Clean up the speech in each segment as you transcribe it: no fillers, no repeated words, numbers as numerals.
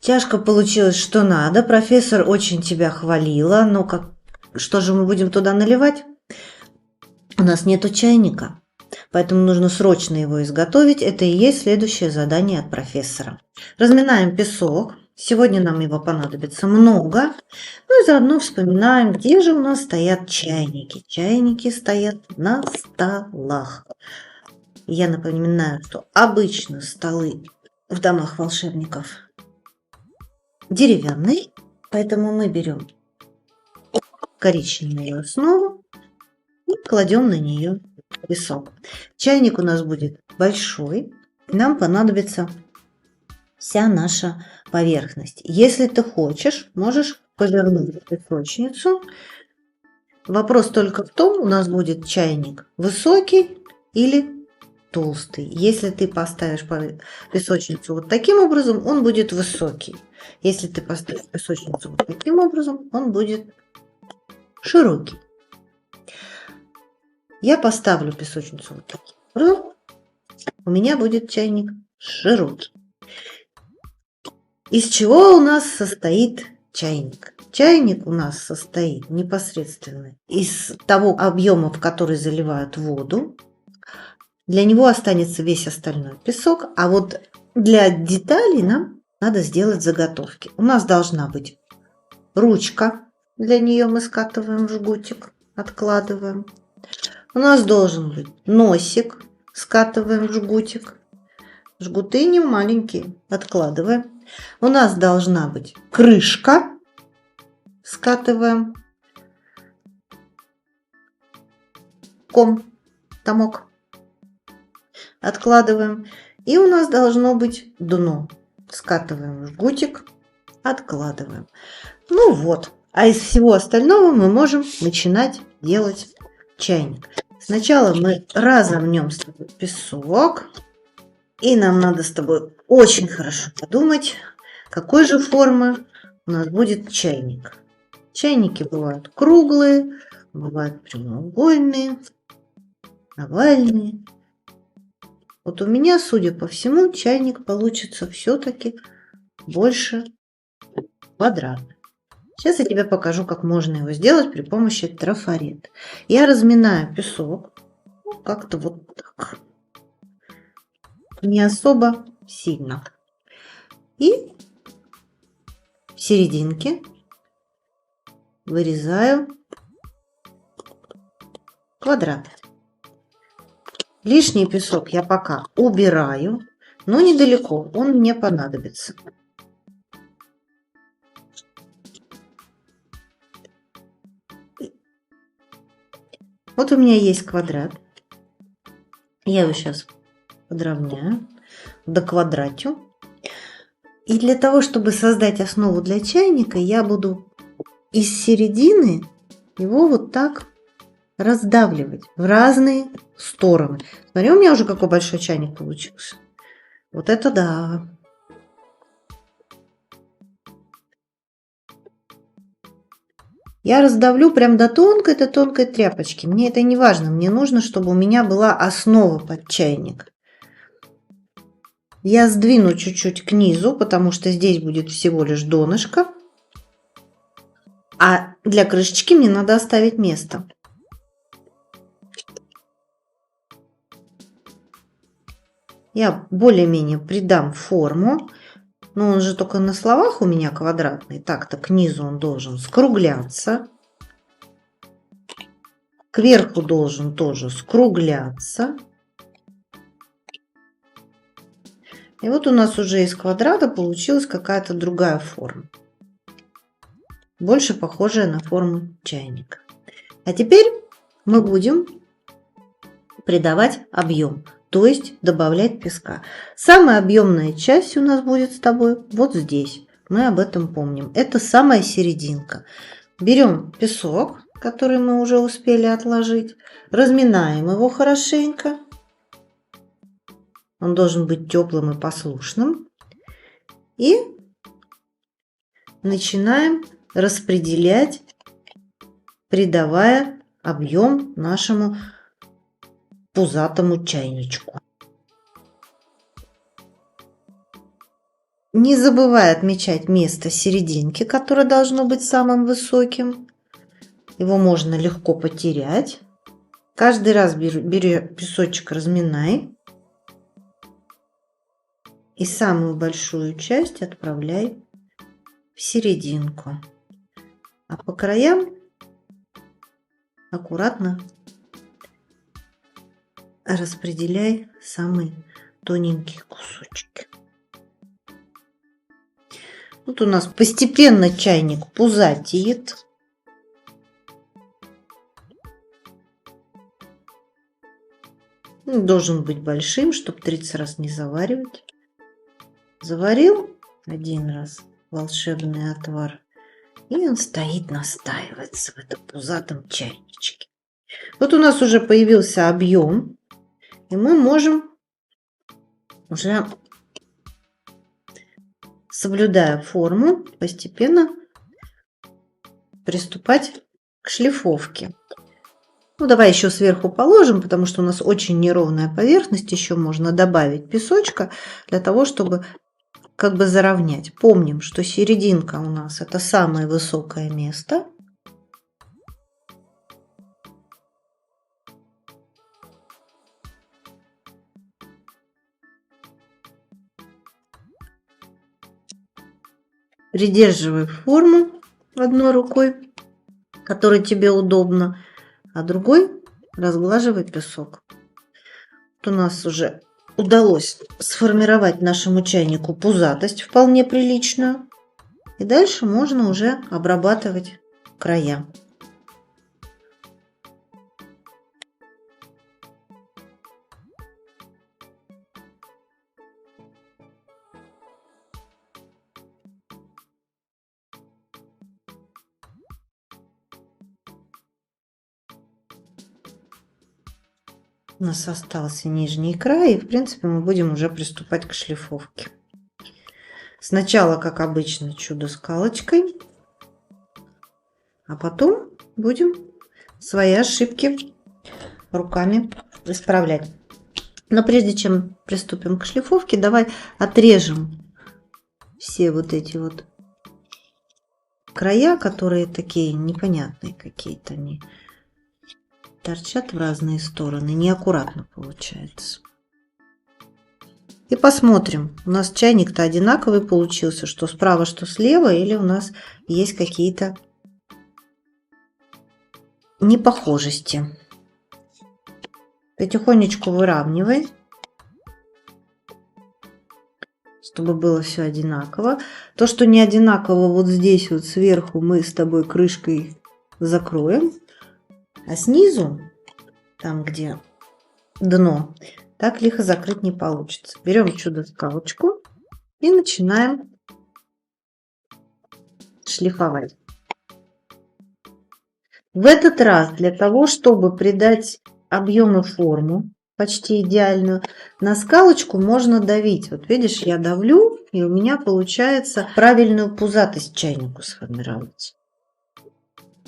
Чашка получилась что надо. Профессор очень тебя хвалила. Но что же мы будем туда наливать? У нас нету чайника, поэтому нужно срочно его изготовить. Это и есть следующее задание от профессора. Разминаем песок. Сегодня нам его понадобится много. Ну и заодно вспоминаем, где же у нас стоят чайники. Чайники стоят на столах. Я напоминаю, что обычно столы в домах волшебников деревянные, поэтому мы берем коричневую основу и кладем на нее песок. Чайник у нас будет большой, нам понадобится вся наша поверхность. Если ты хочешь, можешь повернуть песочницу. Вопрос только в том, у нас будет чайник высокий или толстый. Если ты поставишь песочницу вот таким образом, он будет высокий. Если ты поставишь песочницу вот таким образом, он будет широкий. Я поставлю песочницу вот таким образом. У меня будет чайник широкий. Из чего у нас состоит чайник? Чайник у нас состоит непосредственно из того объема, в который заливают воду. Для него останется весь остальной песок, а вот для деталей нам надо сделать заготовки. У нас должна быть ручка, для нее мы скатываем жгутик, откладываем. У нас должен быть носик, скатываем жгутик. Жгуты не маленькие, откладываем. У нас должна быть крышка, скатываем комок, откладываем. И у нас должно быть дно. Скатываем жгутик, откладываем. Ну вот. А из всего остального мы можем начинать делать чайник. Сначала мы разомнем с тобой песок. И нам надо с тобой очень хорошо подумать, какой же формы у нас будет чайник. Чайники бывают круглые, бывают прямоугольные, овальные. Вот у меня, судя по всему, чайник получится все-таки больше квадратный. Сейчас я тебе покажу, как можно его сделать при помощи трафарета. Я разминаю песок, как-то вот так, не особо сильно. И в серединке вырезаю квадрат. Лишний песок я пока убираю, но недалеко, он мне понадобится. Вот у меня есть квадрат. Я его сейчас подровняю до квадратью. И для того, чтобы создать основу для чайника, я буду из середины его вот так раздавливать в разные стороны. Смотри, у меня уже какой большой чайник получился. Вот это да! Я раздавлю прям до тонкой тряпочки. Мне это не важно. Мне нужно, чтобы у меня была основа под чайник. Я сдвину чуть-чуть к низу, потому что здесь будет всего лишь донышко. А для крышечки мне надо оставить место. Я более-менее придам форму. Но он же только на словах у меня квадратный. Так-то к низу он должен скругляться. Кверху должен тоже скругляться. И вот у нас уже из квадрата получилась какая-то другая форма. Больше похожая на форму чайника. А теперь мы будем придавать объем. То есть добавлять песка. Самая объемная часть у нас будет с тобой вот здесь. Мы об этом помним. Это самая серединка. Берем песок, который мы уже успели отложить. Разминаем его хорошенько. Он должен быть теплым и послушным. И начинаем распределять, придавая объем нашему пузатому чайничку. Не забывай отмечать место серединки, которое должно быть самым высоким. Его можно легко потерять. Каждый раз бери песочек, разминай. И самую большую часть отправляй в серединку. А по краям аккуратно распределяй самые тоненькие кусочки. Вот у нас постепенно чайник пузатеет. Он должен быть большим, чтобы 30 раз не заваривать. Заварил один раз волшебный отвар, и он стоит, настаивается в этом пузатом чайничке. Вот у нас уже появился объем, и мы можем уже, соблюдая форму, постепенно приступать к шлифовке. Ну, давай еще сверху положим, потому что у нас очень неровная поверхность. Еще можно добавить песочка для того, чтобы как бы заровнять. Помним, что серединка у нас это самое высокое место. Придерживай форму одной рукой, которой тебе удобно, а другой разглаживай песок. Вот у нас уже удалось сформировать нашему чайнику пузатость вполне приличную. И дальше можно уже обрабатывать края. У нас остался нижний край, и в принципе мы будем уже приступать к шлифовке. Сначала, как обычно, чудо-скалочкой, а потом будем свои ошибки руками исправлять. Но прежде чем приступим к шлифовке, давай отрежем все вот эти вот края, которые такие непонятные какие-то, они торчат в разные стороны, неаккуратно получается. И посмотрим, у нас чайник-то одинаковый получился, что справа, что слева, или у нас есть какие-то непохожести. Потихонечку выравнивай, чтобы было все одинаково. То, что не одинаково вот здесь вот сверху, мы с тобой крышкой закроем, а снизу, там где дно, так лихо закрыть не получится. Берем чудо-скалочку и начинаем шлифовать. В этот раз для того, чтобы придать объем и форму почти идеальную, на скалочку можно давить. Вот видишь, я давлю, и у меня получается правильную пузатость чайнику сформировать.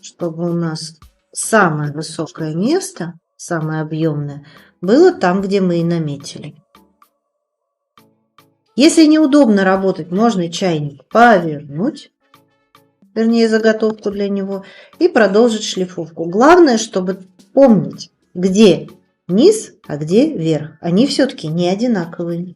Чтобы у нас самое высокое место, самое объемное, было там, где мы и наметили. Если неудобно работать, можно чайник повернуть, вернее заготовку для него, и продолжить шлифовку. Главное, чтобы помнить, где низ, а где верх. Они все-таки не одинаковые.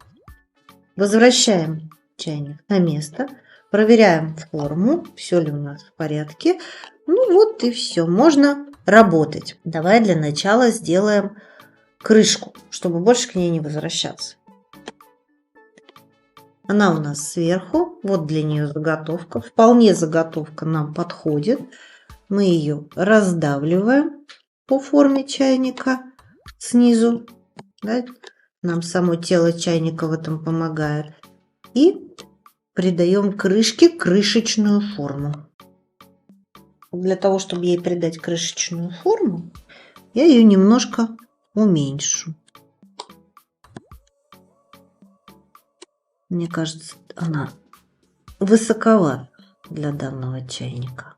Возвращаем чайник на место, проверяем форму, все ли у нас в порядке. Ну вот и все, можно работать. Давай для начала сделаем крышку, чтобы больше к ней не возвращаться. Она у нас сверху, вот для нее заготовка. Вполне заготовка нам подходит. Мы ее раздавливаем по форме чайника снизу. Да? Нам само тело чайника в этом помогает. И придаем крышке крышечную форму. Для того, чтобы ей придать крышечную форму, я ее немножко уменьшу. Мне кажется, она высоковата для данного чайника.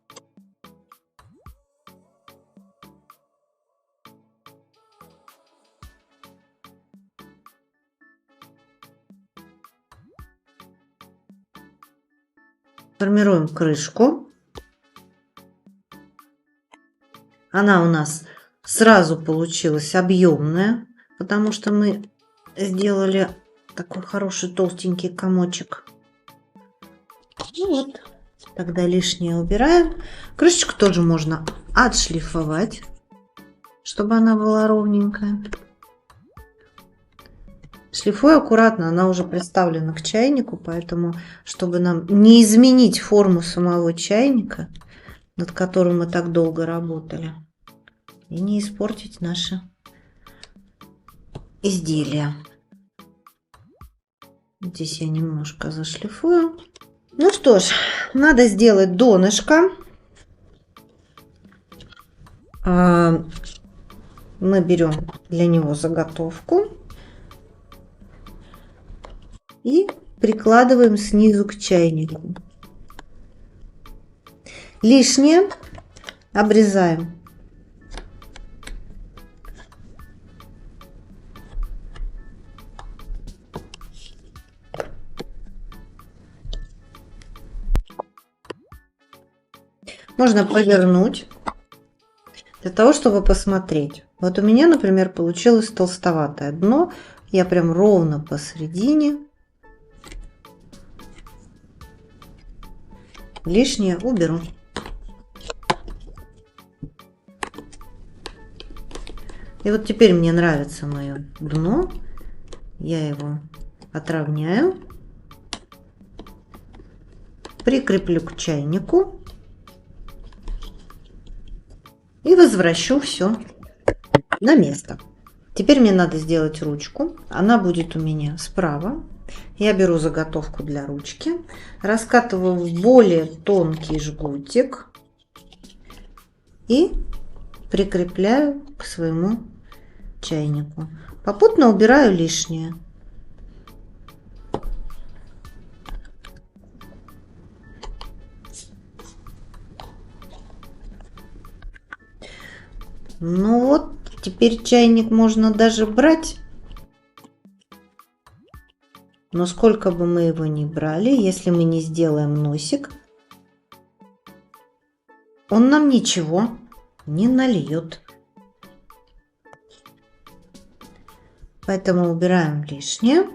Формируем крышку. Она у нас сразу получилась объемная, потому что мы сделали такой хороший толстенький комочек. Ну вот, тогда лишнее убираем. Крышечку тоже можно отшлифовать, чтобы она была ровненькая. Шлифую аккуратно, она уже приставлена к чайнику, поэтому, чтобы нам не изменить форму самого чайника, над которым мы так долго работали, и не испортить наше изделие. Здесь я немножко зашлифую. Ну что ж, надо сделать донышко. Мы берем для него заготовку и прикладываем снизу к чайнику. Лишнее обрезаем. Можно повернуть для того, чтобы посмотреть. Вот у меня, например, получилось толстоватое дно. Я прям ровно посередине. Лишнее уберу. И вот теперь мне нравится мое дно. Я его отровняю. Прикреплю к чайнику. И возвращу все на место. Теперь мне надо сделать ручку. Она будет у меня справа. Я беру заготовку для ручки, раскатываю в более тонкий жгутик и прикрепляю к своему чайнику. Попутно убираю лишнее. Ну вот, теперь чайник можно даже брать. Но сколько бы мы его ни брали, если мы не сделаем носик, он нам ничего не нальет. Поэтому убираем лишнее.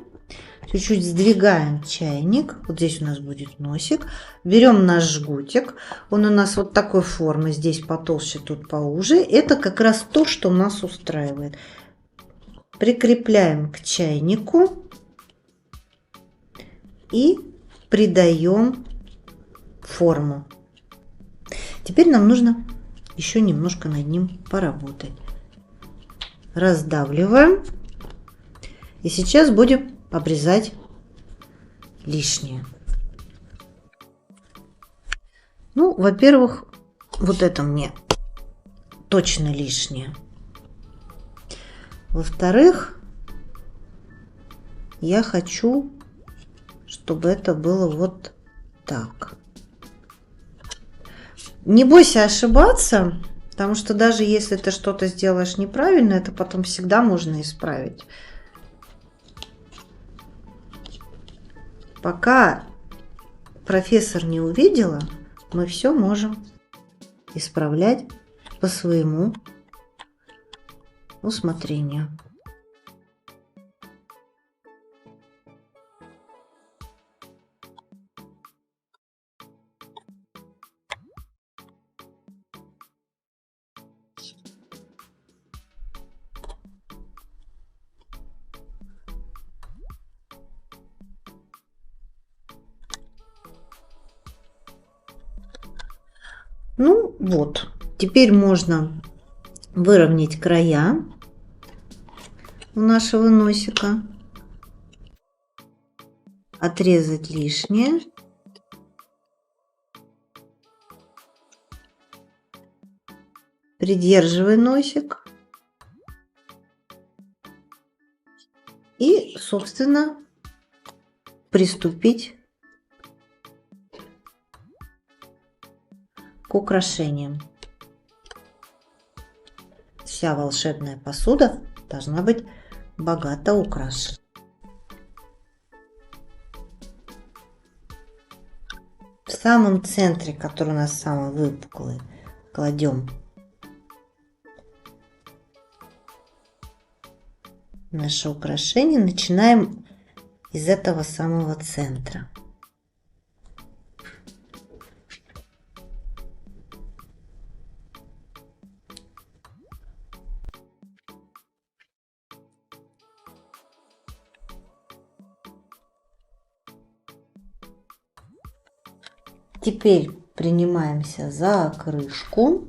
Чуть-чуть сдвигаем чайник. Вот здесь у нас будет носик. Берем наш жгутик. Он у нас вот такой формы. Здесь потолще, тут поуже. Это как раз то, что нас устраивает. Прикрепляем к чайнику. И придаем форму. Теперь нам нужно еще немножко над ним поработать. Раздавливаем. И сейчас будем обрезать лишнее. Ну, во-первых, вот это мне точно лишнее. Во-вторых, я хочу, чтобы это было вот так. Не бойся ошибаться, потому что даже если ты что-то сделаешь неправильно, это потом всегда можно исправить. Пока профессор не увидела, мы все можем исправлять по своему усмотрению. Ну вот, теперь можно выровнять края у нашего носика, отрезать лишнее. Придерживай носик. И, собственно, приступить к украшениям. Вся волшебная посуда должна быть богато украшена. В самом центре, который у нас самый выпуклый, кладем наше украшение, начинаем из этого самого центра. Теперь принимаемся за крышку.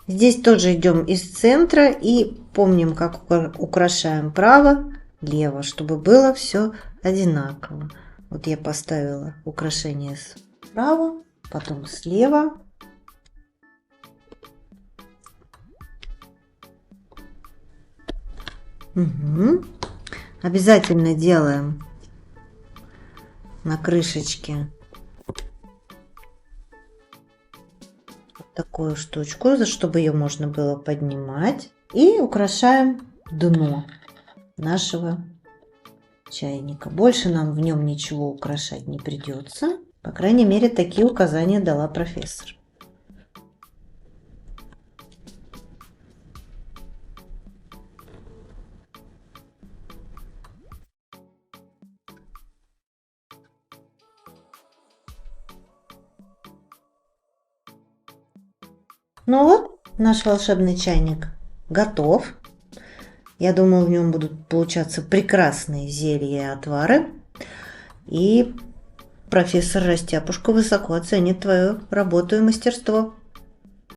Здесь тоже идем из центра и помним, как украшаем право, лево, чтобы было все одинаково. Вот я поставила украшение справа, потом слева. Угу. Обязательно делаем на крышечке вот такую штучку, чтобы ее можно было поднимать. И украшаем дно нашего чайника. Больше нам в нем ничего украшать не придется. По крайней мере, такие указания дала профессор. Ну вот, наш волшебный чайник готов. Я думаю, в нем будут получаться прекрасные зелья и отвары. И профессор Растяпушка высоко оценит твою работу и мастерство.